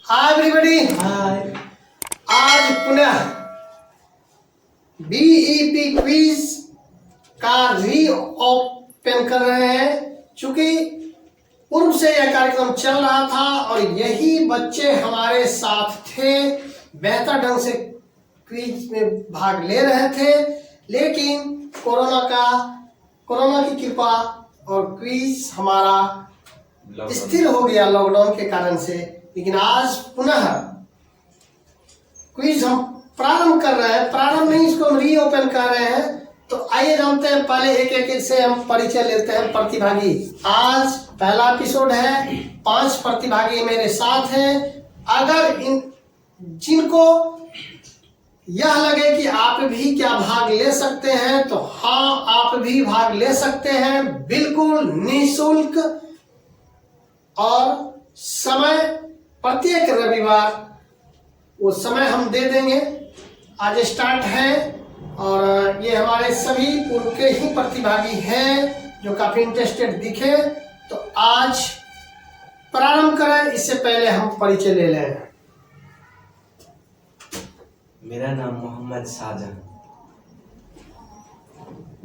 Hi everybody. हाय। आज पुनः BEP quiz का रीओपन कर रहे हैं। चूंकि पूर्व से यह कार्यक्रम चल रहा था और यही बच्चे हमारे साथ थे, बेहतर ढंग से क्विज में भाग ले रहे थे, लेकिन कोरोना की कृपा और क्विज हमारा स्थिर हो गया लॉकडाउन के कारण से। लेकिन आज पुनः क्विज हम प्रारंभ कर रहे हैं, प्रारंभ नहीं, इसको हम रीओपन कर रहे हैं। तो आइए जानते हैं, पहले एक एक से हम परिचय लेते हैं प्रतिभागी। आज पहला एपिसोड है, 5 प्रतिभागी मेरे साथ हैं। अगर जिनको यह लगे कि आप भी क्या भाग ले सकते हैं तो हाँ, आप भी भाग ले सकते हैं, बिल्कुल निःशुल्क। और समय प्रत्येक रविवार वो समय हम दे देंगे। आज स्टार्ट है और ये हमारे सभी पूर्व के ही प्रतिभागी हैं जो काफी इंटरेस्टेड दिखे। तो आज प्रारंभ करें, इससे पहले हम परिचय ले लें। मेरा नाम मोहम्मद शाहजहां।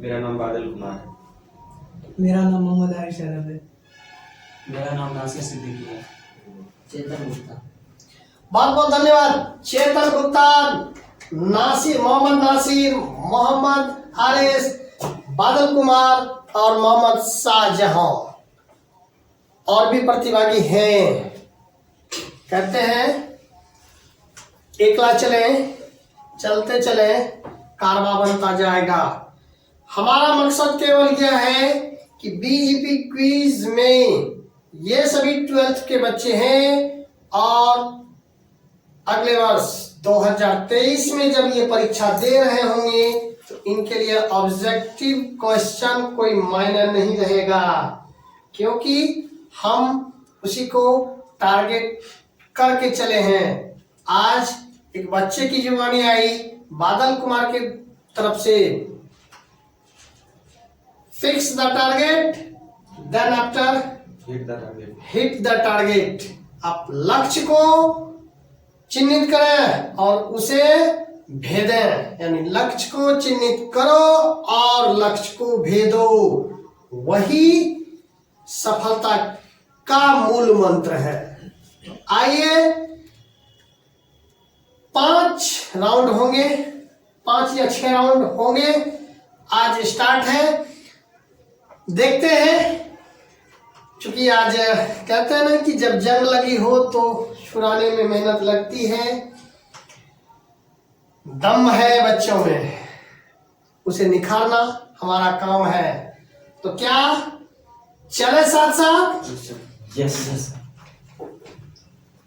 मेरा नाम बादल कुमार है। मेरा नाम मोहम्मद आरिश अरब है। मेरा नाम नासिर सिद्दीकी है। चेतन गुप्ता। बहुत बहुत धन्यवाद। चेतन गुप्ता, नासिर, मोहम्मद हारिस, बादल कुमार और मोहम्मद शाहजहां और भी प्रतिभागी हैं। कहते हैं एकला चलते चले कारवा बनता जाएगा। हमारा मकसद केवल यह है कि बीईपी क्विज में ये सभी 12th के बच्चे हैं और अगले वर्ष 2023 में जब ये परीक्षा दे रहे होंगे तो इनके लिए ऑब्जेक्टिव क्वेश्चन कोई मायने नहीं रहेगा, क्योंकि हम उसी को टारगेट करके चले हैं। आज एक बच्चे की जुबानी आई बादल कुमार के तरफ से, fix the target then after hit the target. आप लक्ष्य को चिन्हित करें और उसे भेदें, यानी लक्ष्य को चिन्हित करो और लक्ष्य को भेदो, वही सफलता का मूल मंत्र है। आइए, 5 राउंड होंगे, 5 या 6 राउंड होंगे। आज स्टार्ट है, देखते हैं। क्योंकि आज कहते हैं ना कि जब जंग लगी हो तो छुड़ाने में मेहनत लगती है। दम है बच्चों में, उसे निखारना हमारा काम है। तो क्या चले साथ साथ? यस।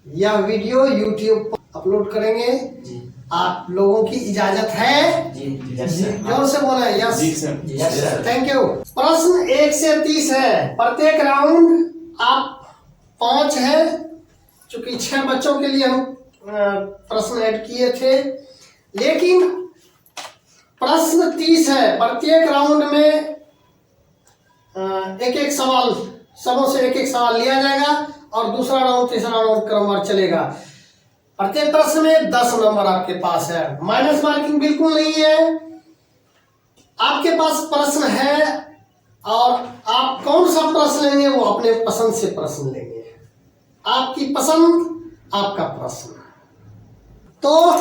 यह वीडियो YouTube पर अपलोड करेंगे जी। आप लोगों की इजाजत है? जी। Yes sir. जोर से बोले यस। जी sir. Yes sir. Thank you. प्रश्न 1 से 30 है। प्रत्येक राउंड आप 5 है। चूंकि 6 बच्चों के लिए हम प्रश्न ऐड किए थे, लेकिन प्रश्न 30 है। प्रत्येक राउंड में एक सवाल, सबों से एक सवाल लिया जाएगा और दूसरा राउंड, तीसरा राउंड क्रमवार चलेगा। प्रत्येक प्रश्न में 10 नंबर आपके पास है। माइनस मार्किंग बिल्कुल नहीं है। आपके पास प्रश्न है और आप कौन सा प्रश्न लेंगे वो अपने पसंद से प्रश्न लेंगे। आपकी पसंद, आपका प्रश्न। तो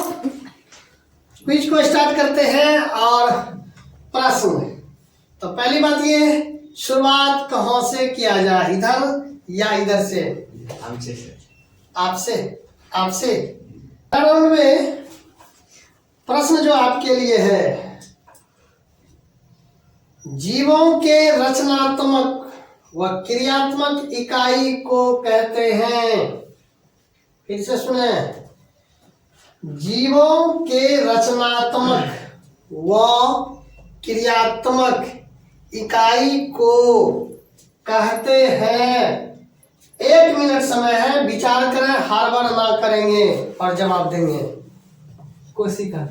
क्विज को स्टार्ट करते हैं और प्रश्न। तो पहली बात ये, शुरुआत कहाँ से किया जाए, इधर या इधर से? हमसे सर। आपसे। राउंड में प्रश्न जो आपके लिए है, जीवों के रचनात्मक व क्रियात्मक इकाई को कहते हैं। फिर से सुने, जीवों के रचनात्मक व क्रियात्मक इकाई को कहते हैं। 1 मिनट समय है, विचार करें, हार ना करेंगे और जवाब देंगे। कोशिका।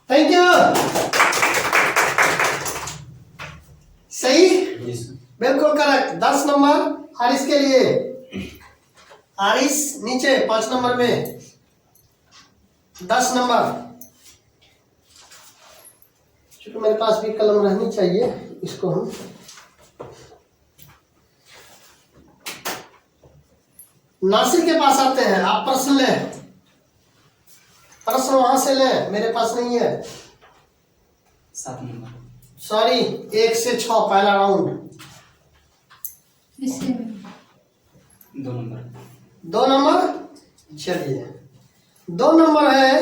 Thank you. सही, बिल्कुल करेक्ट। 10 नंबर हारिस के लिए। आरिस नीचे 5 नंबर में, 10 नंबर। चूंकि मेरे पास भी कलम रहनी चाहिए, इसको हम नासिर के पास आते हैं। आप प्रश्न लें, प्रश्न वहां से लें, मेरे पास नहीं है। 7 नंबर। सॉरी, 1 से 6 पहला राउंड। 2 नंबर। 2 नंबर, चलिए 2 नंबर है,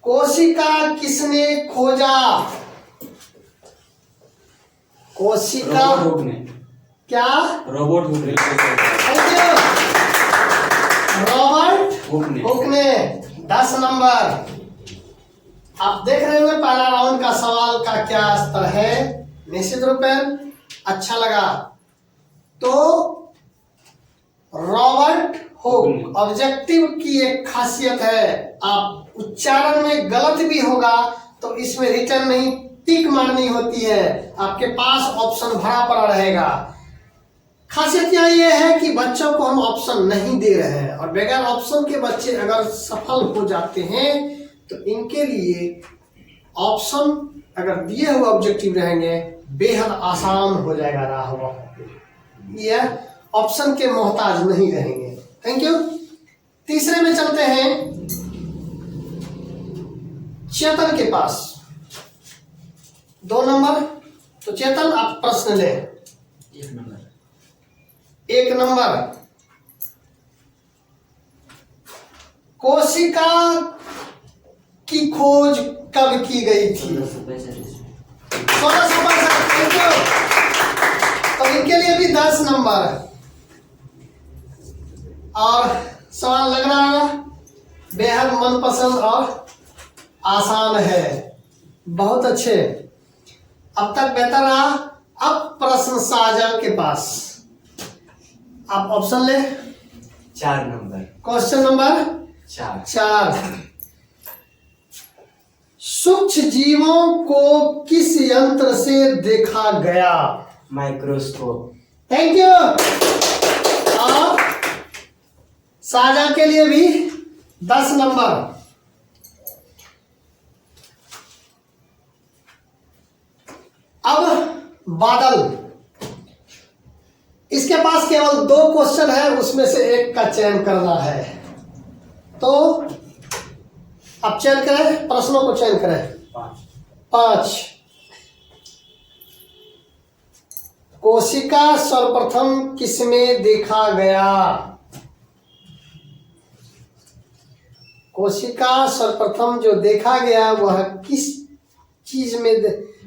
कोशिका किसने खोजा? कोशिका रोबोट हुक ने। क्या? रोबोट हुक ने। थैंक यू, रॉबर्ट हुक ने। हुक ने। 10 नंबर। आप देख रहे होंगे पहला राउंड का सवाल का क्या स्तर है। निश्चित रूप में अच्छा लगा तो रॉबर्ट हुक। ऑब्जेक्टिव की एक खासियत है, आप उच्चारण में गलत भी होगा तो इसमें रिटर्न नहीं, टिक मारनी होती है, आपके पास ऑप्शन भरा पड़ा रहेगा। खासियत यहाँ ये है कि बच्चों को हम ऑप्शन नहीं दे रहे हैं, और बगैर ऑप्शन के बच्चे अगर सफल हो जाते हैं तो इनके लिए ऑप्शन अगर दिए हुए ऑब्जेक्टिव रहेंगे बेहद आसान हो जाएगा राह। यह ऑप्शन के मोहताज नहीं रहेंगे। Thank you. तीसरे में चलते हैं चेतन के पास। 2 नंबर। तो चेतन आप प्रश्न ले। 1 नंबर। 1 नंबर, कोशिका की खोज कब की गई थी? 1665। Thank you. तो इनके लिए भी 10 नंबर। और सवाल लग रहा है बेहद मनपसंद और आसान है, बहुत अच्छे। अब तक बेहतर रहा। अब प्रश्न शाहजहां के पास, आप ऑप्शन ले। 4 नंबर। Question number 4। सूक्ष्म जीवों को किस यंत्र से देखा गया? माइक्रोस्कोप। Thank you. और शाहजहां के लिए भी 10 नंबर। अब बादल, इसके पास केवल 2 क्वेश्चन है, उसमें से एक का चयन करना है। तो आप चयन करें, प्रश्नों को चयन करें। 5। कोशिका सर्वप्रथम किसमें देखा गया? कोशिका सर्वप्रथम जो देखा गया वह किस चीज में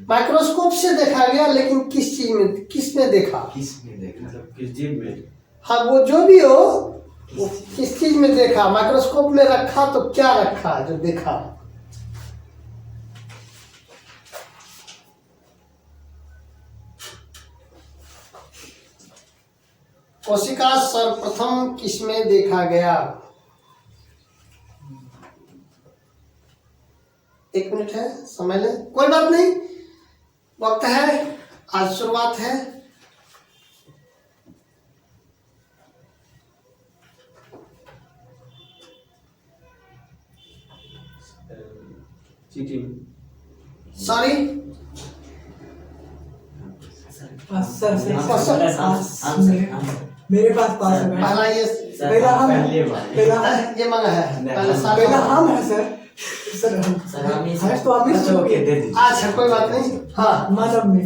माइक्रोस्कोप से देखा गया, लेकिन किस चीज में, किसने देखा? किसने देखा? मतलब किस जीव में? हाँ, वो जो भी हो, वो किस चीज में देखा? माइक्रोस्कोप में रखा तो क्या रखा जो देखा? कोशिका सर्वप्रथम किसमें देखा गया? 1 मिनट है, समय ले, कोई बात नहीं, वक्त है, आज शुरुआत है। चीटी में। सॉरी, सर सर, मेरे पास पास है। पहला ये पहला हम है। ये मंगा है, पहले पहला हम है सर। सर हम है तो हम ही ओके, दे दीजिए। अच्छा कोई बात नहीं। हाँ, मानव में।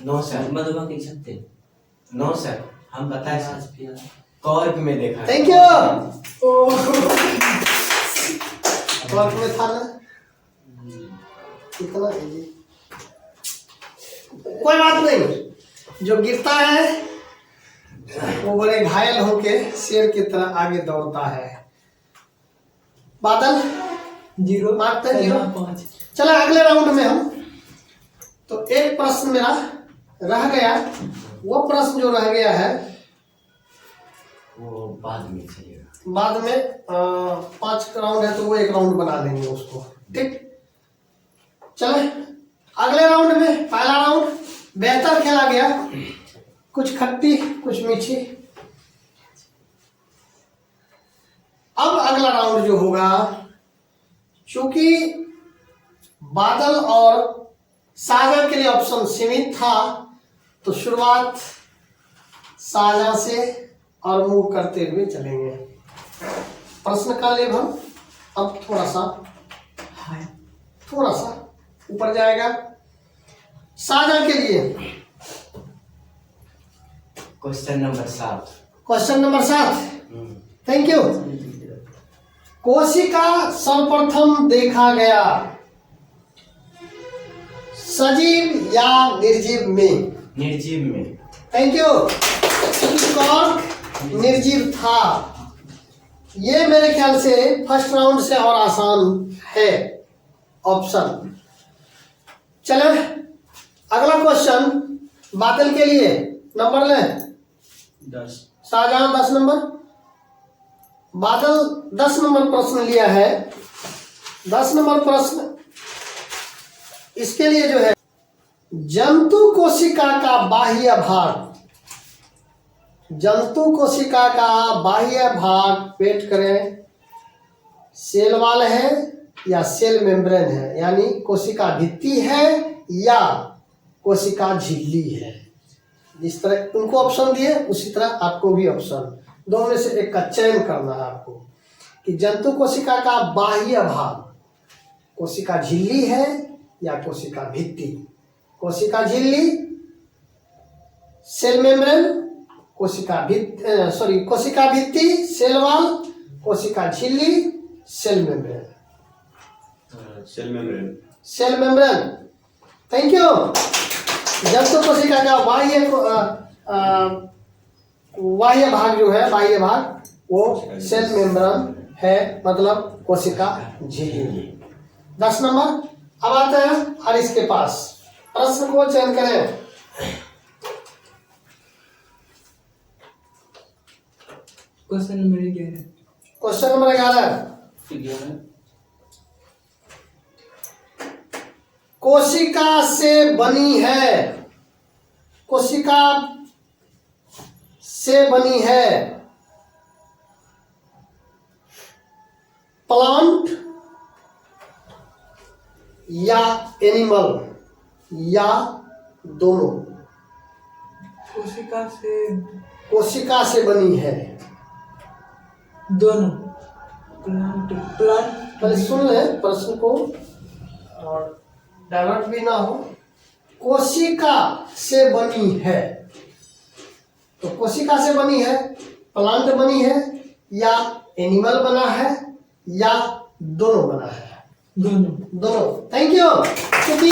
No sir. मधुमक्खी छत्ते। नो सर, हम बताए सर, कॉर्क में देखा। Thank you. वर्क में था ना, कितना इजी। कोई बात नहीं, जो गिरता है वो बड़े घायल होके शेर की तरह आगे दौड़ता है। बादल 0 मारते हैं 0। 5। चला अगले राउंड में हम, तो एक प्रश्न मेरा रह गया, वो प्रश्न जो रह गया है वो बाद में चलेगा। बाद में 5 राउंड है तो वो 1 राउंड बना लेंगे उसको, ठीक। चले अगले राउंड में, पहला राउंड बेहतर खेला गया, कुछ खट्टी कुछ मीठी। अगला राउंड जो होगा, चूंकि बादल और सागर के लिए ऑप्शन सीमित था, तो शुरुआत साजा से और मूव करते हुए चलेंगे। प्रश्न का लेव हम अब थोड़ा सा ऊपर जाएगा। साजा के लिए question number 7। Question number 7। Thank you. कोशिका सर्वप्रथम देखा गया सजीव या निर्जीव में? निर्जीव में। Thank you. कॉर्क निर्जीव था। ये मेरे ख्याल से फर्स्ट राउंड से और आसान है ऑप्शन। चले अगला क्वेश्चन बादल के लिए, नंबर लें 10। शाहजहां 10 नंबर, बादल 10 नंबर प्रश्न लिया है। 10 नंबर प्रश्न इसके लिए जो है, जंतु कोशिका का बाह्य भाग, जंतु कोशिका का बाह्य भाग पेट करें सेल वाल है या सेल मेम्ब्रेन है, यानी कोशिका भित्ति है या कोशिका झिल्ली है। जिस तरह उनको ऑप्शन दिए उसी तरह आपको भी ऑप्शन, दो में से एक का चयन करना है आपको कि जंतु कोशिका का बाह्य भाग कोशिका झिल्ली है या कोशिका भित्ति। कोशिका झिल्ली सेल मेम्ब्रेन, कोशिका भित्ति सेल वाल, कोशिका झिल्ली cell membrane. Cell membrane. Cell membrane. Thank you. जंतु कोशिका का बाह्य भाग जो है, बाह्य भाग वो सेल मेम्ब्रेन है, मतलब कोशिका झिल्ली। 10 नंबर। अब आते हैं हारिस के पास। प्रश्न को चयन करें। Question number 11। Question number 11। कोशिका से बनी है, कोशिका से बनी है प्लांट या एनिमल या दोनों? कोशिका से बनी है दोनों। प्लांट पहले सुन ले प्रश्न को और डायवर्ट भी ना हो। कोशिका से बनी है, तो कोशिका से बनी है, प्लांट बनी है या एनिमल बना है या दोनों बना है? दोनों। Thank you. क्योंकि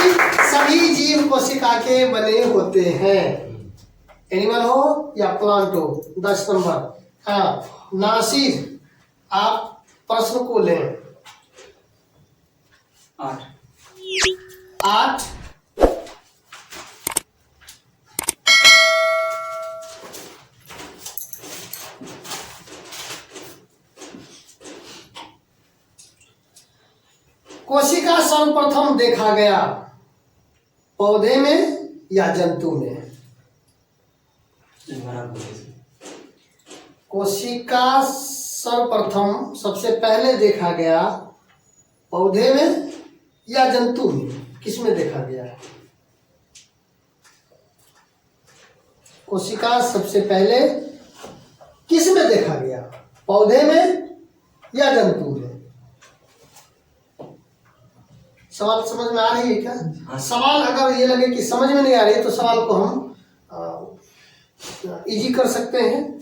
सभी जीव कोशिका के बने होते हैं, एनिमल हो या प्लांट हो। 10 नंबर। हाँ नासिर, आप प्रश्न को लें। 8। कोशिका सर्वप्रथम देखा गया पौधे में या जंतु में? कोशिका सर्वप्रथम सबसे पहले देखा गया पौधे में या जंतु में? किस में देखा गया? कोशिका सबसे पहले किस में देखा गया, पौधे में या जंतु में? सवाल समझ में आ रही है क्या? सवाल अगर ये लगे कि समझ में नहीं आ रही तो सवाल को हम इजी कर सकते हैं।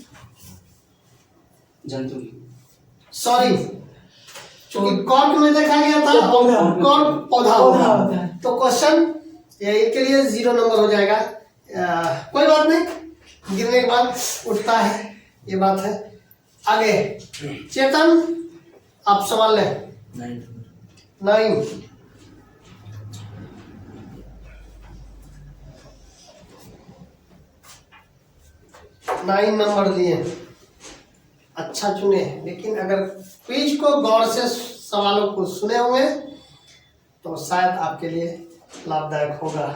जंतु, सॉरी, क्योंकि कॉर्क में देखा गया था और कॉर्क पौधा होता है, तो क्वेश्चन इनके लिए 0 नंबर हो जाएगा। कोई बात नहीं, गिरने के बाद उठता है, ये बात है। आगे चेतन, आप सवाल लें। 9। 9 नंबर लिए, अच्छा चुने। लेकिन अगर क्विज को गौर से सवालों को सुने होंगे तो शायद आपके लिए लाभदायक होगा।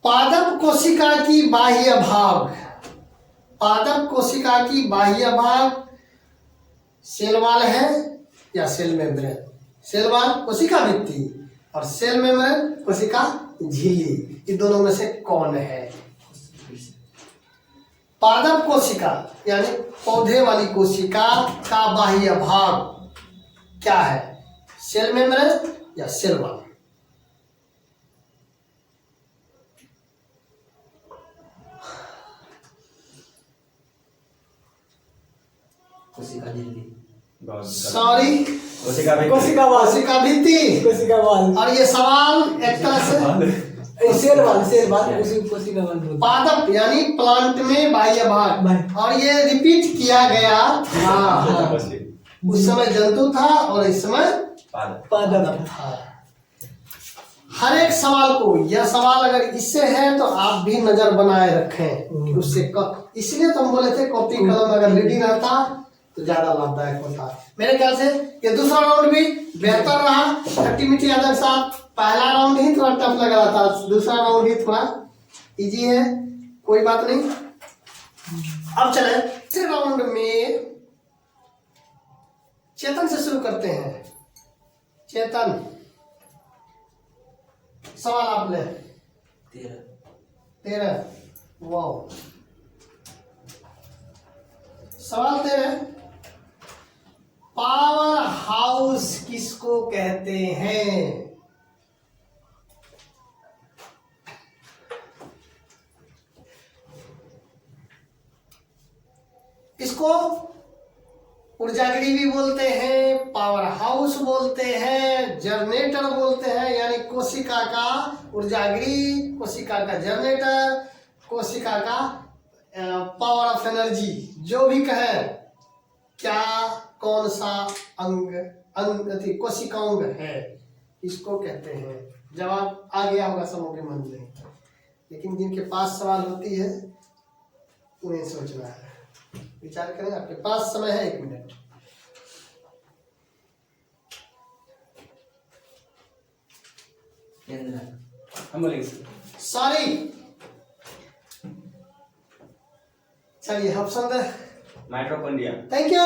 पादप कोशिका की बाह्य भाग, पादप कोशिका की बाह्य भाग सेल वॉल है या सेल मेम्ब्रेन? सेल वॉल कोशिका भित्ति और सेल मेम्ब्रेन कोशिका झिल्ली, ये दोनों में से कौन है? पादप कोशिका यानी पौधे वाली कोशिका का बाह्य भाग क्या है? सेल मेम्ब्रेन या सेल वॉल? कोशिका झिल्ली। सॉरी, कोशिका भित्ति। कोशिका वाल, कोशिका भित्ति। कोशिका वाल, और ये सवाल एक तरह से सेल वाल, सेल वाल, कोशिका वाल बोलते हैं। पादप यानी प्लांट में बाह्य भाग, और ये रिपीट किया गया था। उस समय जंतु था और इस समय पादप। था। हर एक सवाल को, यह सवाल अगर इससे है तो आप भी नजर बनाए रखें उससे इसलिए तो हम बोले थे कॉपी कलम अगर रेडी रहता तो ज्यादा लाभदायक होता। मेरे ख्याल से ये दूसरा राउंड भी बेहतर रहा। खट्टी मीठी यादव साहब, पहला राउंड ही थोड़ा टफ लग रहा था, दूसरा राउंड ही थोड़ा इजी है, कोई बात नहीं। अब चले तीसरे राउंड में, चेतन से शुरू करते हैं। चेतन, सवाल आप ले। 13। वाह, सवाल 13। पावर हाउस किसको कहते हैं? इसको ऊर्जागृह भी बोलते हैं, पावर हाउस बोलते हैं, जनरेटर बोलते हैं, यानी कोशिका का ऊर्जागृह, कोशिका का जनरेटर, कोशिका का पावर ऑफ एनर्जी, जो भी कहे। क्या कौन सा अंग कोशिकांग है, इसको कहते हैं? जवाब आ गया होगा सबों के मन में, लेकिन जिनके पास सवाल होती है उन्हें सोचना है, विचार करें। आपके पास समय है 1 मिनट। हम बोलेंगे सॉरी, चलिए option they. Mitochondria. Thank you.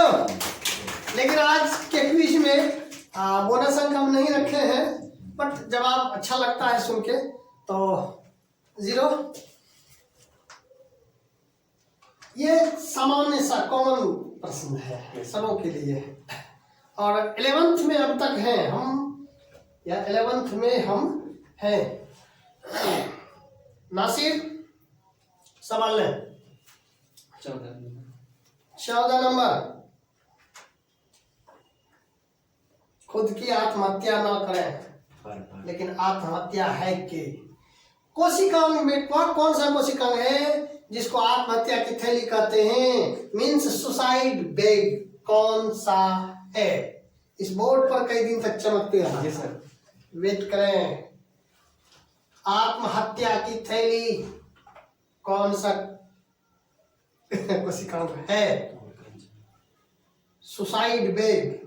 लेकिन आज के क्विज में बोनस अंक हम नहीं रखे हैं, बट जवाब अच्छा लगता है सुन के तो 0। ये सामान्य सा कॉमन प्रश्न है सबों के लिए, और 11th में अब तक हैं हम, या 11th में हम हैं। नासिर, सवाल लें। 14 नंबर। खुद की आत्महत्या ना करें, लेकिन आत्महत्या है कि कोशिकांग में कौन सा कोशिकांग है जिसको आत्महत्या की थैली कहते हैं? मीन्स सुसाइड बेग कौन सा है? इस बोर्ड पर कई दिन तक चमकते रहा। जी सर। वेट करें। आत्महत्या की थैली कौन सा कोशिकांग है? Suicide bag.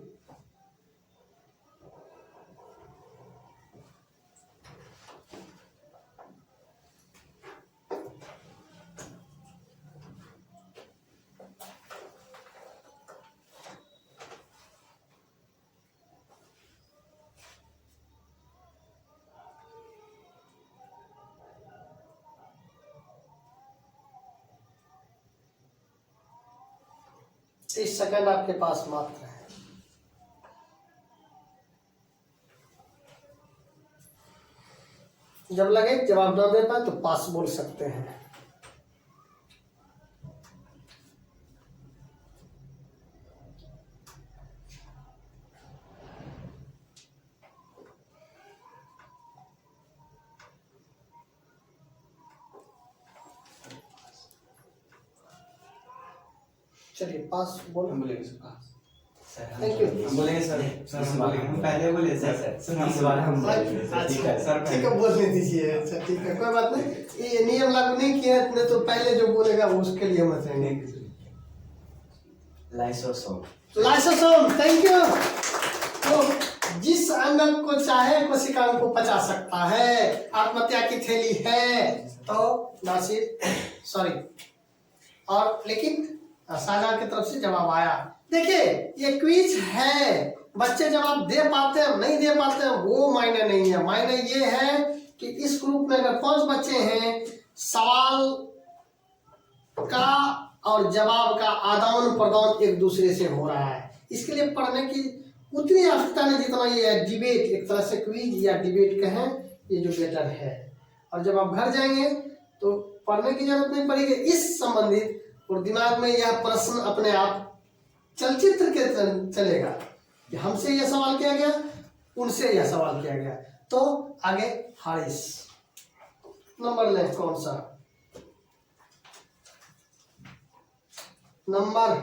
इस सेकंड आपके पास मात्र है। जब लगे जवाब ना दे पाए तो पास बोल सकते हैं। चलिए पास बोलो। हम बोलेंगे थैंक यू। हम बोलेंगे सर। सर हम बोलेंगे, हम पहले बोले सर इस बार हम बोलेंगे सर। ठीक है सर। ठीक है, बोलने दीजिए। अच्छा ठीक है, कोई बात नहीं। ये नियम लागू नहीं किया है तो पहले जो बोलेगा वो उसके लिए मत रहेंगे। लाइसोसोम। Lysosome, thank you. तो जिस अंग को चाहे कोशिकाओं को पचा सकता है, आत्महत्या की थैली है तो नासिर, सॉरी, और लेकिन शाहजहां की तरफ से जवाब आया देखिए ये क्विज है, बच्चे जवाब दे पाते हैं नहीं दे पाते हैं वो मायने नहीं है। मायने ये है कि इस ग्रुप में अगर 5 बच्चे हैं, सवाल का और जवाब का आदान प्रदान एक दूसरे से हो रहा है। इसके लिए पढ़ने की उतनी आवश्यकता नहीं जितना ये डिबेट, एक तरह से क्विज या डिबेट कहें, ये जो बेटर है। और जब आप घर जाएंगे तो पढ़ने की जरूरत नहीं पड़ेगी इस संबंधित, और दिमाग में यह प्रश्न अपने आप चलचित्र के चलेगा कि हमसे यह सवाल किया गया, उनसे यह सवाल किया गया। तो आगे हारिस नंबर ले, कौन सा number,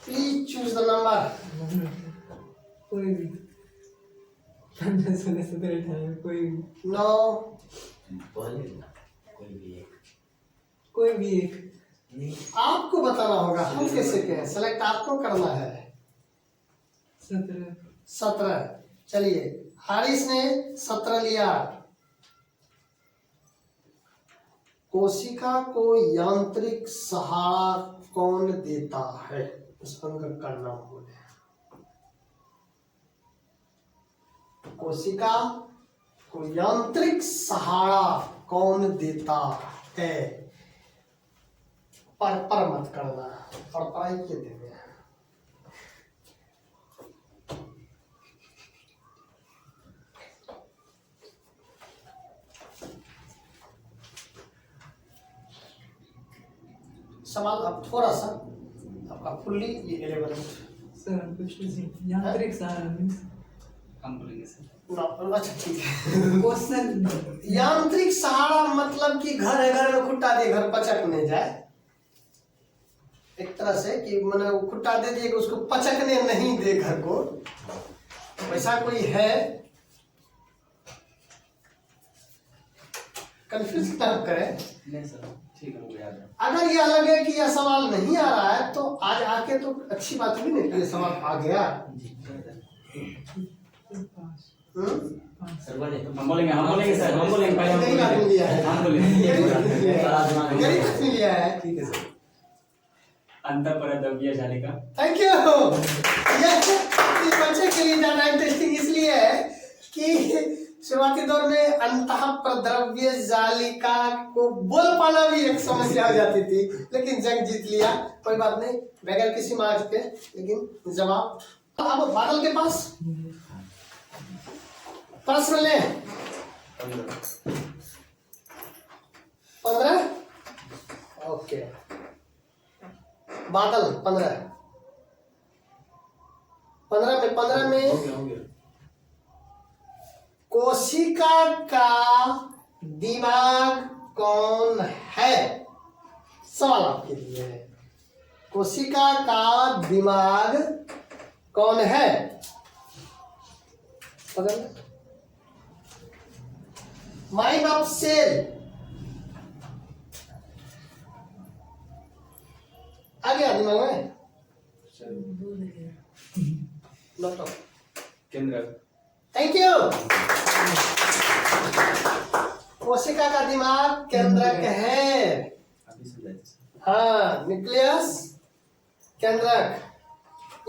please choose the number. कोई भी 15 16 17 18 कोई भी। 9 बोले ना कोई भी एक। कोई भी एक। नहीं आपको बताना होगा, हम कैसे कहें, सेलेक्ट आपको करना है। 17 चलिए, हारिस ने 17 लिया। कोशिका को यांत्रिक सहारा कौन देता है, उस अंग का नाम बोले। कोशिका को यांत्रिक सहारा कौन देता है। पर मत करना, और पढ़ाई के देंगे। सवाल अब थोड़ा सा आपका फुल्ली ये 11 सर हम कुछ नहीं, यांत्रिक सहारा मींस हम बोलेंगे सर। अच्छा ठीक है। क्वेश्चन यांत्रिक सहारा मतलब कि घर है, घर में खुट्टा दे, घर पचकने जाए, एक तरह से कि मैंने खुट्टा दे दिए कि उसको पचकने नहीं दे घर को, वैसा कोई है। कंफ्यूज ना करें। नहीं सर ठीक है, मुझे याद है। अगर ये अलग है कि यह सवाल नहीं आ रहा है तो आज आके तो अच्छी बात हुई नहीं कि ये सवाल आ गया। सर बोले हम बोलेंगे सर, हम बोलेंगे पहले, हम गरीब आदमी लिया है। हम बोलेंगे। गरीब आदमी लिया है। ठीक है सर। अंतःपरद्रव्य जालिका। Thank you. यह इस बच्चे के लिए ज्यादा इंटरेस्टिंग इसलिए है कि शुरुआती दौर में अंतःप्रद्रव्य जालिका को बोल पाना भी एक समस्या हो जाती थी, लेकिन जंग जीत लिया, कोई बात नहीं, बगैर किसी मार्क्स पे, लेकिन जवाब। अब बादल के पास प्रश्न ले। 15 ओके, बादल 15 में हो गया। कोशिका का दिमाग कौन है, सवाल आपके लिए है। कोशिका का दिमाग कौन है, माइंड ऑफ सेल। आ गया दिमाग में, केंद्र। Thank you. कोशिका का दिमाग केंद्रक है। अभी सुन सर। हाँ, न्यूक्लियस केंद्रक।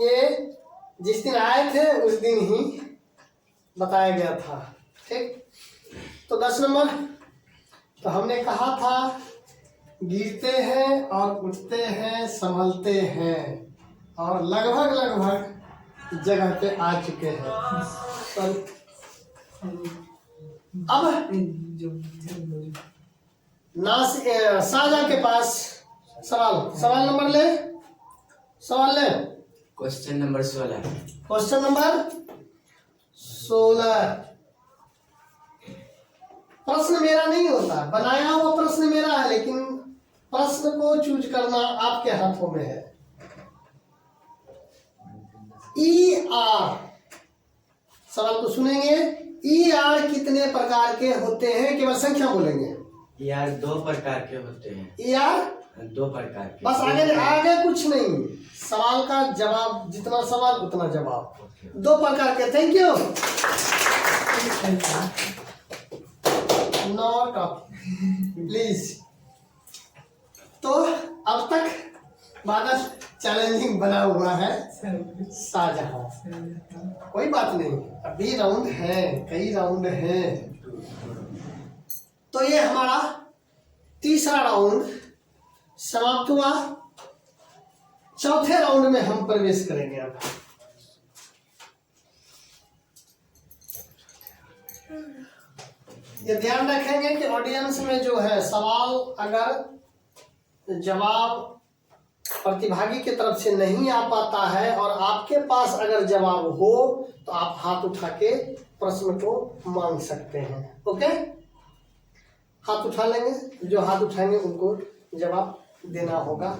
ये जिस दिन आए थे उस दिन ही बताया गया था। ठीक, तो 10 नंबर, तो हमने कहा था गिरते हैं और उठते हैं, संभलते हैं, और लगभग जगह पे आ चुके हैं। तो अब साजा के पास सवाल नंबर ले, सवाल ले। Question number 16। Question number 16। प्रश्न मेरा नहीं होता, बनाया हुआ प्रश्न मेरा है, लेकिन प्रश्न को चूज करना आपके हाथों में है। ER, सवाल को सुनेंगे। ER कितने प्रकार के होते हैं, केवल संख्या बोलेंगे। यार 2 प्रकार के होते हैं। ER 2 प्रकार के। बस, आगे कुछ नहीं, सवाल का जवाब, जितना सवाल उतना जवाब। 2 प्रकार के। Thank you. Not please. तो अब तक बादल चैलेंजिंग बना हुआ है सब शाहजहां। सब कोई बात नहीं, अभी राउंड है, कई राउंड हैं। तो ये हमारा तीसरा राउंड समाप्त हुआ। चौथे राउंड में हम प्रवेश करेंगे अब। ये ध्यान रखेंगे कि ऑडियंस में जो है सवाल अगर जवाब प्रतिभागी की तरफ से नहीं आ पाता है और आपके पास अगर जवाब हो तो आप हाथ उठा के प्रश्न को मांग सकते हैं। ओके, हाथ उठा लेंगे, जो हाथ उठाएंगे उनको जवाब देना होगा,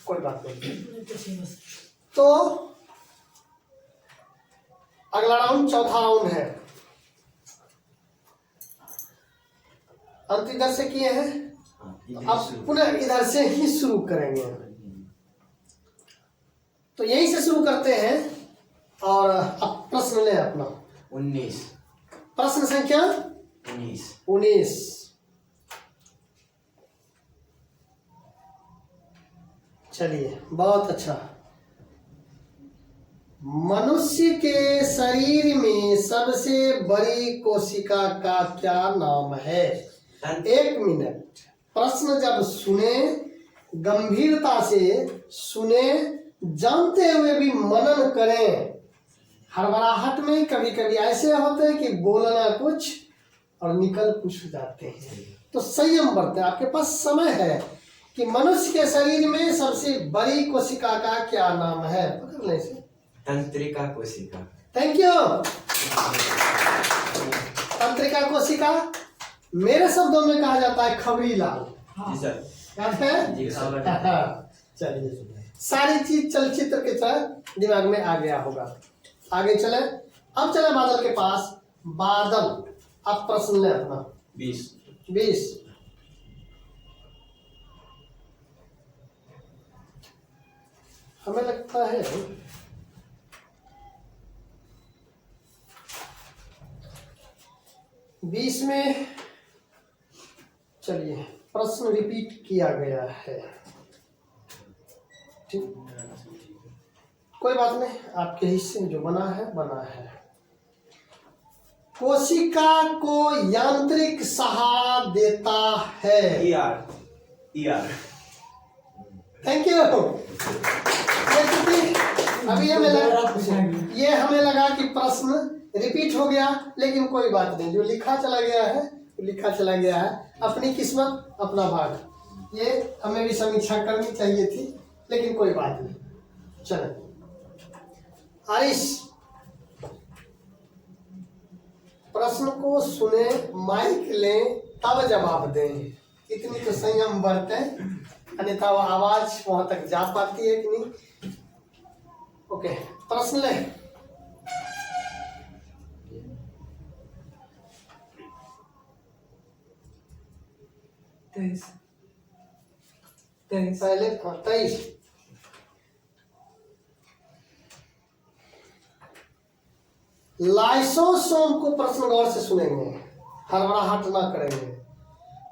कोई बात नहीं। तो अगला राउंड चौथा राउंड है। अंत इधर से किए हैं, अब पुनः इधर से ही शुरू करेंगे। तो यहीं से शुरू करते हैं और अब प्रश्न ले अपना। 19 प्रश्न संख्या 19। चलिए, बहुत अच्छा। मनुष्य के शरीर में सबसे बड़ी कोशिका का क्या नाम है? 1 मिनट। प्रश्न जब सुने गंभीरता से सुने, जानते हुए भी मनन करें। हड़बड़ाहट में कभी कभी ऐसे होते हैं कि बोलना कुछ और निकल कुछ जाते हैं, तो संयम बरतें। आपके पास समय है कि मनुष्य के शरीर में सबसे बड़ी कोशिका का क्या नाम है? पकड़ लें इसे। तंत्रिका कोशिका। Thank you. तंत्रिका कोशिका मेरे शब्दों में कहा जाता है खबरी लाल। जी सर। याद है? जी सर। चलिए, सारी चीज चलचित्र की तरह दिमाग में आ गया होगा। आगे चले। अब चले बादल के पास। बादल, अब प्रश्न ले अपना। 20। हमें लगता है 20 में, चलिए, प्रश्न रिपीट किया गया है। ठीक, कोई बात नहीं, आपके हिस्से में जो बना है बना है। कोशिका को यांत्रिक सहारा देता है। ER। Thank you. अभी ये हमें लगा कि प्रश्न रिपीट हो गया, लेकिन कोई बात नहीं, जो लिखा चला गया है वो लिखा चला गया है। अपनी किस्मत अपना भाग, ये हमें भी समीक्षा करनी चाहिए थी, लेकिन कोई बात नहीं। चलो आरिश, प्रश्न को सुने, माइक लें, तब जवाब दें। इतनी तो संयम बरतें, अन्यथा वो आवाज वहां तक जा पाती है कि नहीं। ओके, प्रश्न ले। तेईस। पहले 23। लाइसोसोम को प्रश्न गौर से सुनेंगे, हड़बड़ाहट ना करेंगे।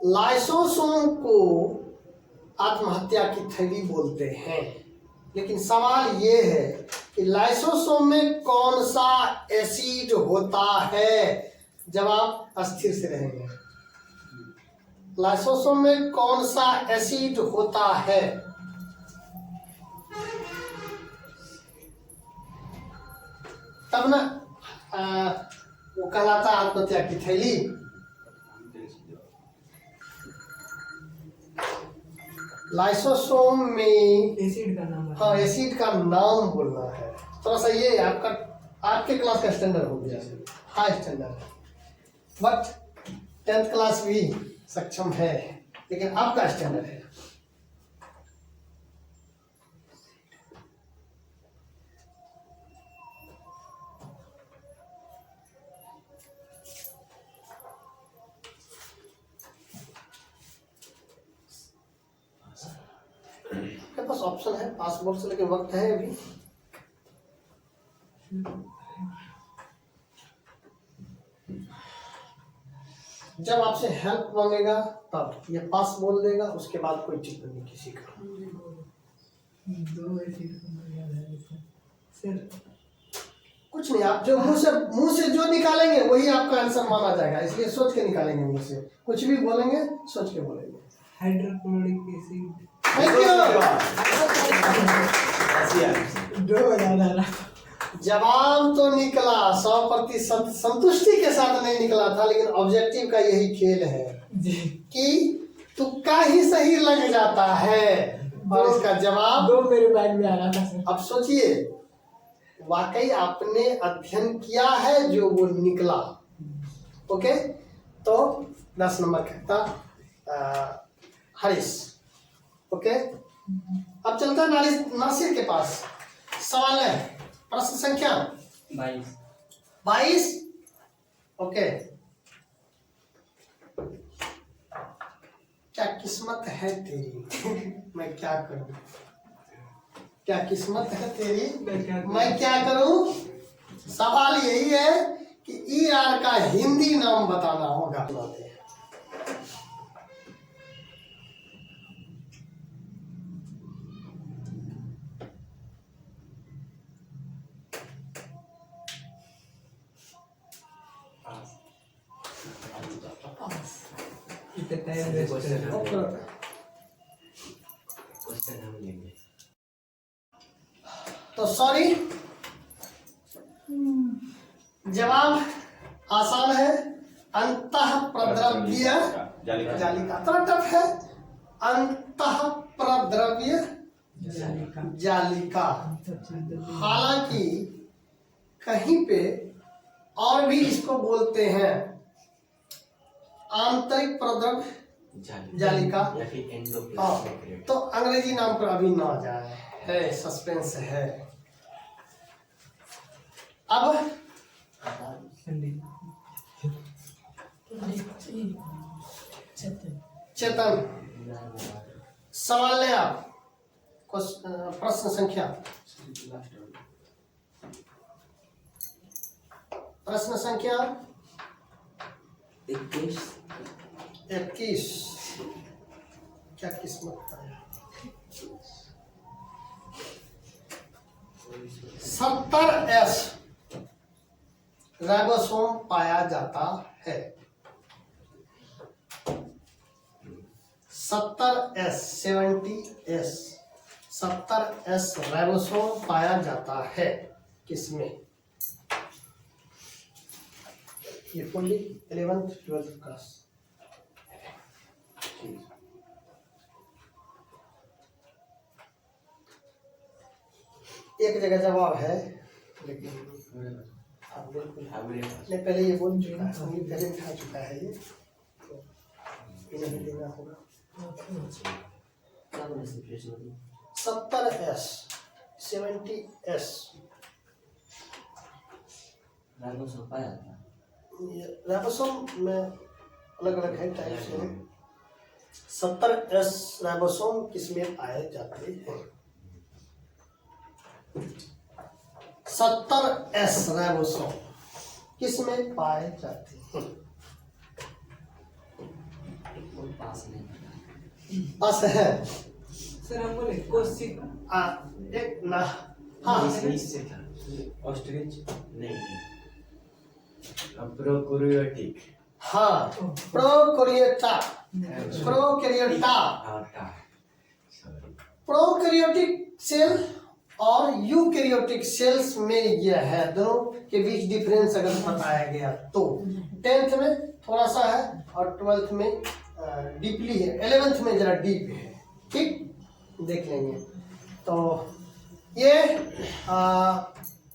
लाइसोसोम को आत्महत्या की थैली बोलते हैं, लेकिन सवाल ये है कि लाइसोसोम में कौन सा एसिड होता है? जवाब अस्थिर से रहेंगे। लाइसोसोम में कौन सा एसिड होता है? तब ना वो कहलाता आत्महत्या की थैली। लाइसोसोम में एसिड का नाम है। हाँ, एसिड का नाम बोलना है। थोड़ा सा ये आपका आपके क्लास का स्टैंडर्ड हो गया, high standard, but 10th class भी सक्षम है, लेकिन आपका स्टैंडर्ड है। आपके पास ऑप्शन है पासपोर्ट से, लेकिन वक्त है अभी। जब आपसे हेल्प मांगेगा तब ये पास बोल देगा, उसके बाद कोई टिप्पणी किसी का। दो ऐसी याद है इसमें। सर कुछ नहीं, आप जो मुंह से जो निकालेंगे वही आपका आंसर माना जाएगा, इसलिए सोच के निकालेंगे। मुंह से कुछ भी बोलेंगे सोच के बोलेंगे। Hydrochloric acid. Thank you. दो याद आ रहा। जवाब तो निकला 100% संतुष्टि के साथ नहीं निकला था, लेकिन ऑब्जेक्टिव का यही खेल है जी कि तुक्का ही सही लग जाता है। और इसका जवाब दो मेरे माइंड में आ रहा था सर। अब सोचिए, वाकई आपने अध्ययन किया है जो वो निकला। ओके, तो 10 नंबर कहता हरीश। ओके, अब चलता है नासिर के पास। सवाल है प्रश्न संख्या 22। ओके, क्या किस्मत है तेरी मैं क्या करूं, क्या किस्मत है तेरी मैं क्या करूं। सवाल यही है कि ER का हिंदी नाम बताना होगा। इतना टाइम वेस्ट कर रहा हूँ। क्वेश्चन हम लेंगे। तो सॉरी, जवाब आसान है। अंतः प्रद्रव्य जालिका, थोड़ा टफ है। अंतः प्रद्रव्य जालिका। हालांकि कहीं पे और भी इसको बोलते हैं आंतरिक प्रद्रव्य जालिका। या फिर हाँ, एंडोप्लाज्मिक। तो अंग्रेजी नाम पर अभी ना जाए, है सस्पेंस है। अब चेतन सवाल ले आप। प्रश्न संख्या प्रश्न संख्या 21। क्या किस्मत है। 70S राइबोसोम पाया जाता है। 70S राइबोसोम पाया जाता है किसमें। ये फुल्ली 11th 12th क्लास। एक जगह जवाब है, लेकिन हाँ बिल्कुल नहीं, पहले ये बोल चुका है, पहले उठा चुका है ये, तो इन्हें देना होगा। 70S 70S राइबोसोम में अलग अलग है टाइप से। 70S राइबोसोम किसमें पाए जाते हैं। 70S राइबोसोम किसमें पाए जाते हैं। पास है सर हम बोले कोशिक। एक ना, हाँ इससे था ऑस्ट्रिच नहीं, प्रोकैरियोटिक। हाँ, प्रोकैरियोटा प्रोकैरियोटिक सेल और यूकैरियोटिक सेल्स में यह है, दोनों के बीच डिफरेंस अगर बताया गया तो 10th में थोड़ा सा है और 12th में डीपली है, 11th में जरा डीप है। ठीक, देख लेंगे। तो ये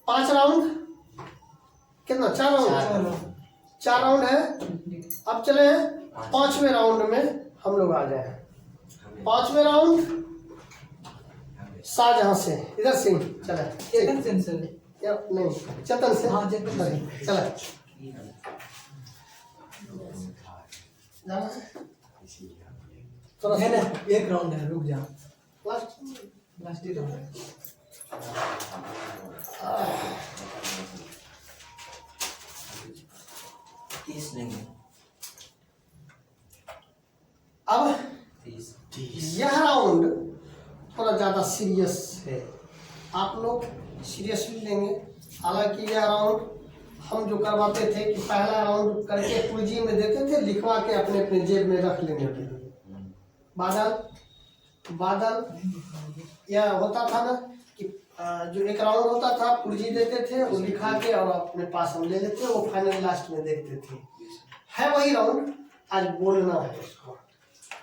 5 राउंड, कितना 4 राउंड है। अब चले 5वें राउंड में हम लोग आ गए हैं। 5वें राउंड शाहजहां से, इधर से चले। चेतन सेंसर नहीं, चेतन से। हाँ, चेतन से। चले जाना है? थोड़ा है सा ना, एक राउंड है, रुक जा। लास्ट ही राउंड है। अब यह राउंड थोड़ा ज्यादा सीरियस है, आप लोग सीरियसली लेंगे। हालांकि यह राउंड हम जो करवाते थे कि पहला राउंड करके पूंजी में देते थे, लिखवा के अपने अपने जेब में रख लेने के लिए। बादल यह होता था ना कि जो एक राउंड होता था, पूंजी देते थे, वो लिखा के और अपने पास हम ले लेते, वो फाइनल लास्ट में देखते थे। है वही राउंड, आज बोलना है उसको।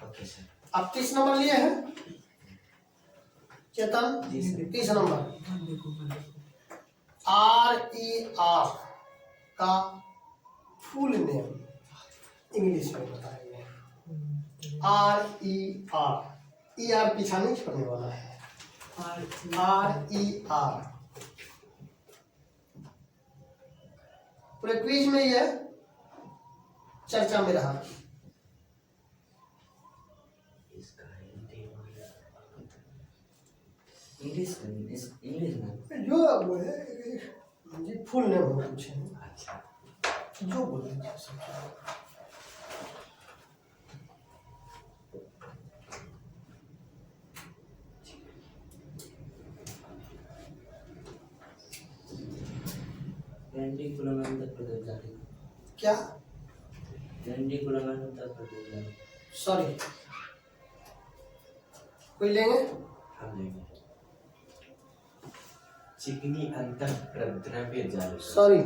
Okay sir. आप 30 नंबर लिए हैं चेतन? 30 नंबर। RER का फुल नेम इंग्लिश में बताएंगे। ER पीछा नहीं छोड़ने वाला है। RER पूरे क्विज में यह चर्चा में रहा। इंग्लिश में जो वो है जी, फुल नेम हो कुछ है। अच्छा जो बोले आंध्र प्रदेश जाने क्या? आंध्र प्रदेश जाने सॉरी, कोई लेंगे? हम लेंगे चिकनी अंतर प्रद्रव्य जाल। सॉरी,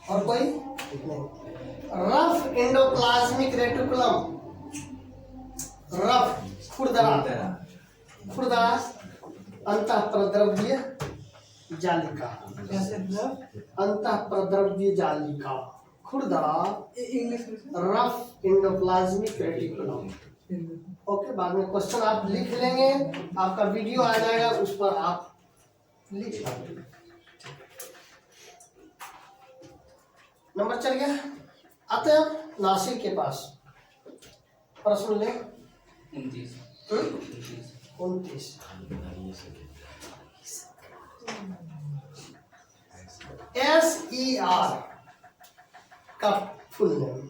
और कोई? रफ एंडोप्लाज्मिक रेटिकुलम, रफ खुरदरा अंतः प्रद्रव्य जालिका, अंतः प्रद्रव्य जालिका खुरदरा इंग्लिश में रफ एंडोप्लाज्मिक रेटिकुलम। ओके, बाद में क्वेश्चन आप लिख लेंगे, आपका वीडियो आ जाएगा, उस पर आप लिख लेंगे। नंबर चल गया। आते हैं नासिर के पास, प्रश्न ले 29। SER का फुल नेम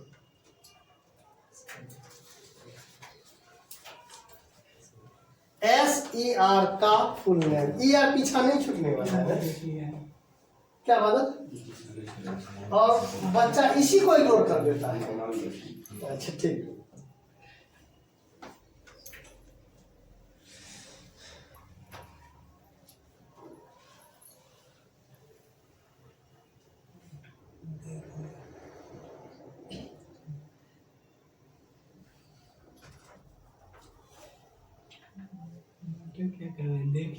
SER का फुल नेम। ER पीछा नहीं छूटने वाला है। क्या बात? और बच्चा इसी को इग्नोर कर देता है। अच्छा ठीक। क्या कर रहे हैं? देख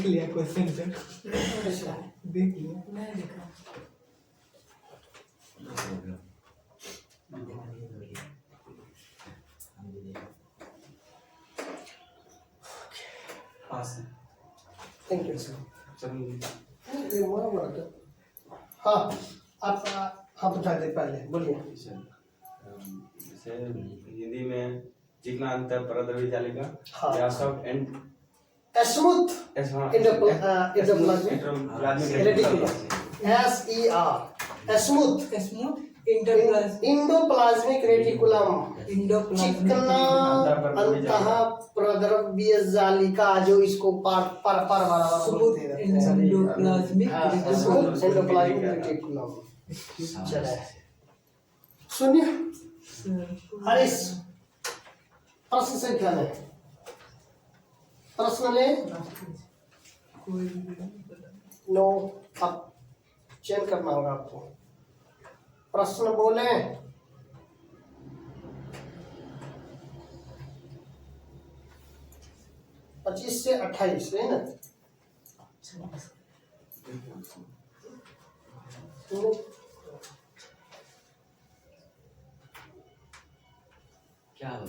लिया क्वेश्चन सर, देख लिया। मैं देखा थैंक यू सर। हाँ, आप हाँ बता दे, पहले बोलिए। जैसे हिंदी में चिकना अंतर प्रद्रव्य जालिका, हाँ। या सब and smooth endoplasmic reticulum, SER smooth endoplasmic reticulum, चिकना अंतः प्रद्रव्य जालिका, जो इसको पर बोलते हैं एंडोप्लाज्मिक रेटिकुलम। चले सुनिए, हरीश प्रश्न संख्या में प्रश्न ले नो, अब चयन करना होगा आपको। प्रश्न बोले। पच्चीस से 28 है ना? क्या हो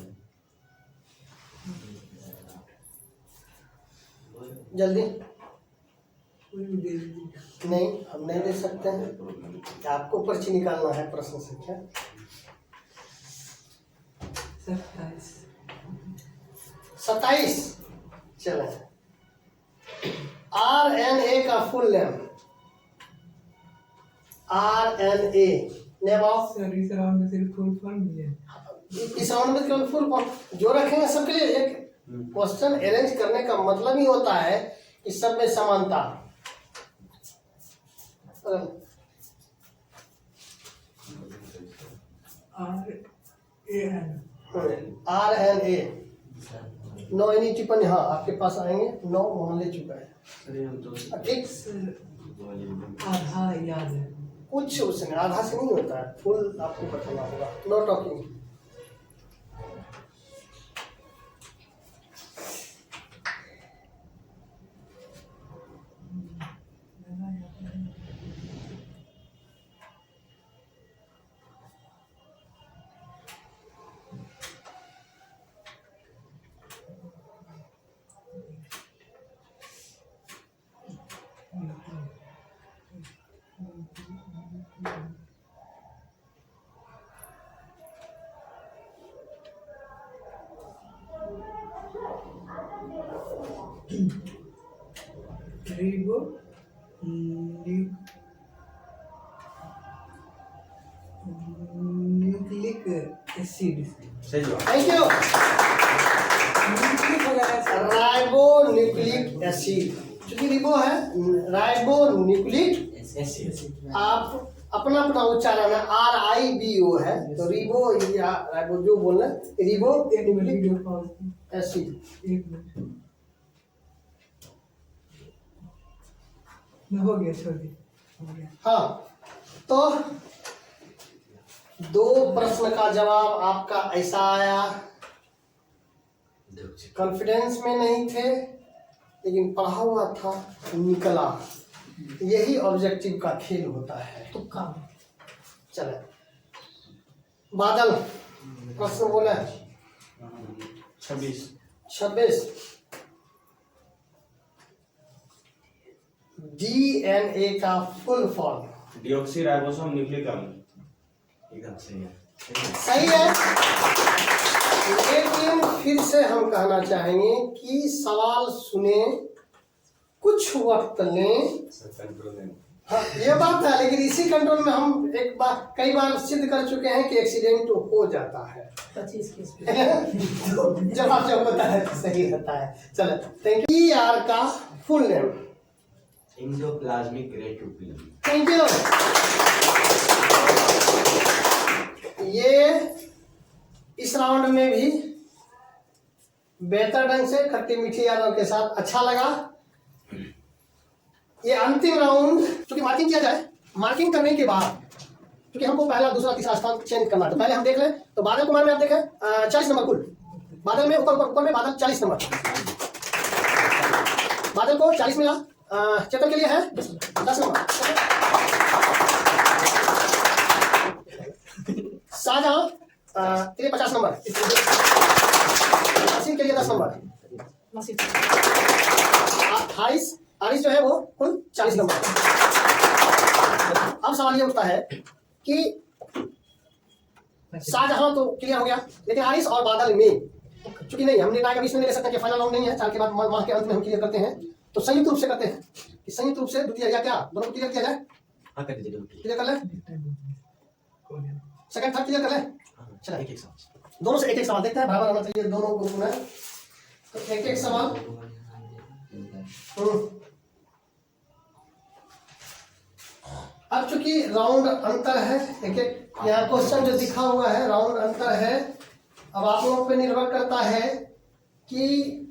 जल्दी नहीं, हम नहीं दे सकते हैं। आपको पर्ची निकालना है। प्रश्न संख्या 27। चले, RNA का full name, RNA name of sir इस राउंड में सिर्फ फुल फॉर्म ही है। इस राउंड में केवल फुल फॉर्म जो रखेंगे सबके लिए। एक क्वेश्चन अरेंज करने का मतलब ही होता है कि सब में समानता। RNA 9 एनी टिप्पणी, हाँ आपके पास आएंगे, 9 वहां ले चुका है। ठीक, आधा याद है। कुछ उसमें आधा से नहीं होता है, फुल आपको बताना होगा। Know talking. Ribo nucleic acid. सही जवाब। Thank you. न्यूक्लिक वगैरह राइबो न्यूक्लिक एसिड, चूंकि रिबो है, राइबो न्यूक्लिक आप अपना अपना उच्चारण है, RIBO है, तो रिबो या राइबो जो बोलना रिबो न्यूक्लिक एसिड। एक मिनट हो गया, छोड़िए, हो गया। हाँ, तो 2 प्रश्न का जवाब आपका ऐसा आया। कॉन्फिडेंस में नहीं थे लेकिन पढ़ा हुआ था, निकला। यही ऑब्जेक्टिव का खेल होता है। तुक्का। चले, बादल प्रश्न बोले 26। DNA का full form. Deoxy ribosome nucleic अम्ल। एकदम सही है। सही है, लेकिन फिर से हम कहना चाहेंगे कि सवाल सुने, कुछ वक्त लें। हाँ ये बात है, लेकिन इसी कंट्रोल में हम एक बार कई बार सिद्ध कर चुके हैं कि एक्सीडेंट हो जाता है। 25 केस जवाब जब होता है तो सही रहता है। चलो, थैंक यू। ER का full name. Endoplasmic reticulum. Thank you. ये इस राउंड में भी बेहतर ढंग से खट्टी मीठी यादों के साथ अच्छा लगा। ये अंतिम राउंड चूंकि मार्किंग किया जाए, मार्किंग करने के बाद क्योंकि हमको पहला दूसरा तीसरा स्थान चेंज करना है, तो पहले हम देख लें। तो बादल कुमार में आप देखें 40 नंबर कुल, बादल में ऊपर में बादल 40 नंबर, बादल को 40 मिला। चेतन के लिए है 10 नंबर। शाहजहां के लिए 50 नंबर, नासिर के लिए 10 नंबर, 28 आरिस जो है वो कुल 40 नंबर। अब सवाल ये उठता है कि शाहजहां तो क्लियर हो गया, लेकिन आरिस और बादल में चूंकि नहीं, हम निर्णय का बीच में नहीं ले सकते कि फाइनल राउंड नहीं है, 4 के बाद माह के अंत में हम क्लियर करते हैं, तो संयुक्त रूप से करते हैं कि संयुक्त रूप से द्वितीय या क्या दोनों को क्लियर किया जाए। हाँ कर दीजिए। क्लियर कर ले, सेकंड थर्ड क्लियर कर ले। चला, एक सवाल दोनों से एक सवाल देखते हैं, बराबर होना चाहिए दोनों ग्रुप में। तो एक सवाल। अब चूंकि राउंड अंतर है, एक यहाँ क्वेश्चन जो दिखा हुआ है राउंड अंतर है। अब आप लोगों पे निर्भर करता है कि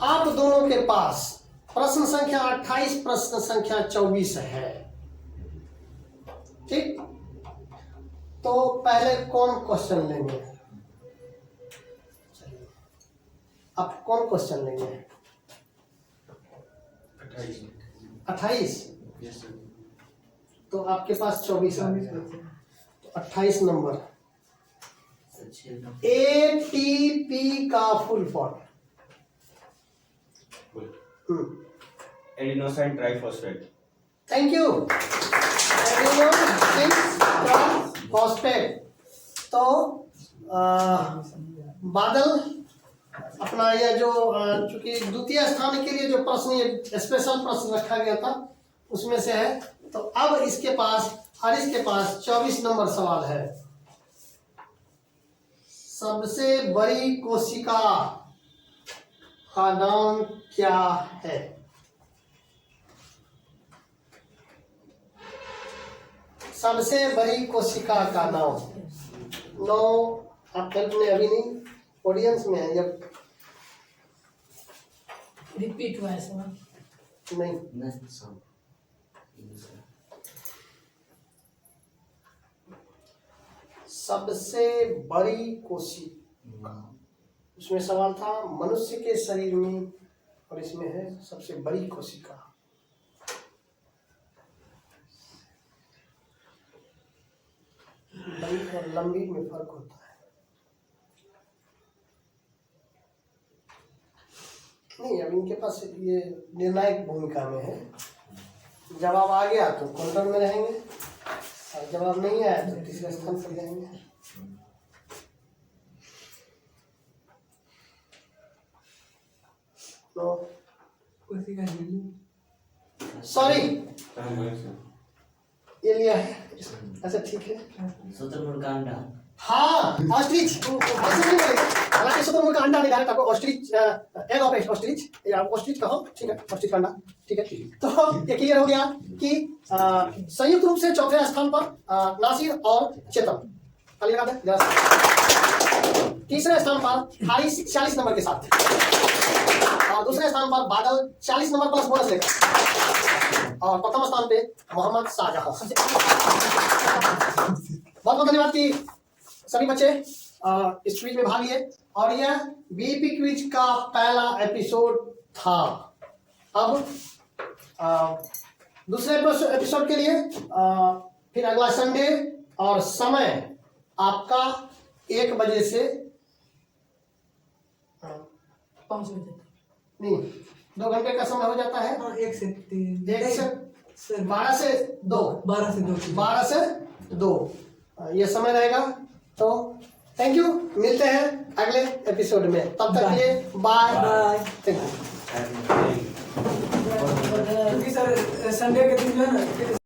आप दोनों के पास प्रश्न संख्या 28 प्रश्न संख्या 24 है। ठीक, तो पहले कौन क्वेश्चन लेंगे? आप कौन क्वेश्चन लेंगे? 28। तो आपके पास 24 आ गया, तो 28 नंबर। ATP का full form. Adenosine triphosphate. Thank you. Phosphate. तो बादल अपना ये जो चूंकि द्वितीय स्थान के लिए जो प्रश्न ये स्पेशल प्रश्न रखा गया था उसमें से है, तो अब इसके पास हारिस के पास 24 नंबर सवाल है। सबसे बड़ी कोशिका का नाम क्या है? सबसे बड़ी कोशिका का नाम। नो, आप हेल्प में अभी नहीं, ऑडियंस में है जब रिपीट हुआ है सवाल। नहीं। नहीं सब सबसे बड़ी कोशिका, उसमें सवाल था मनुष्य के शरीर में और इसमें है सबसे बड़ी कोशिका। बड़ी और लंबी में फर्क होता है। नहीं, अब इनके पास ये निर्णायक भूमिका में है। जवाब आ गया तो काउंटर में रहेंगे और जवाब नहीं आया तो तीसरे स्थान पर जाएंगे। तो कोशिका झिल्ली। सॉरी, ये लिया है। अच्छा ठीक है। शुतुरमुर्ग का अंडा। हाँ, ऑस्ट्रिच। हालांकि शुतुरमुर्ग का अंडा नहीं, डायरेक्ट आपको ऑस्ट्रिच, एग ऑफ ऑस्ट्रिच या ऑस्ट्रिच कहो, ठीक है, ऑस्ट्रिच का अंडा, ठीक है। तो ये क्लियर हो गया कि संयुक्त रूप से चौथे स्थान पर नासिर और चेतन। खाली लगा दे जरा। तीसरे स्थान पर हारिस 46 नंबर के साथ और दूसरे स्थान पर बादल 40 नंबर प्लस बोनस लेकर और प्रथम स्थान पे मोहम्मद शाहजहां। बहुत बहुत धन्यवाद कि सभी बच्चे इस क्विज में भाग लिए और यह बीपी क्विज का पहला एपिसोड था। अब दूसरे एपिसोड के लिए फिर अगला संडे और समय आपका 1 बजे से 5 बजे तक। नहीं, 2 घंटे का समय हो जाता है। हाँ, 1 से 3, 1 से सर 12 से 2, 12 से 2, 12 से 2 ये समय रहेगा। तो थैंक यू, मिलते हैं अगले एपिसोड में, तब तक के लिए बाय बाय। Thank you. क्योंकि सर संडे के दिन जो है ना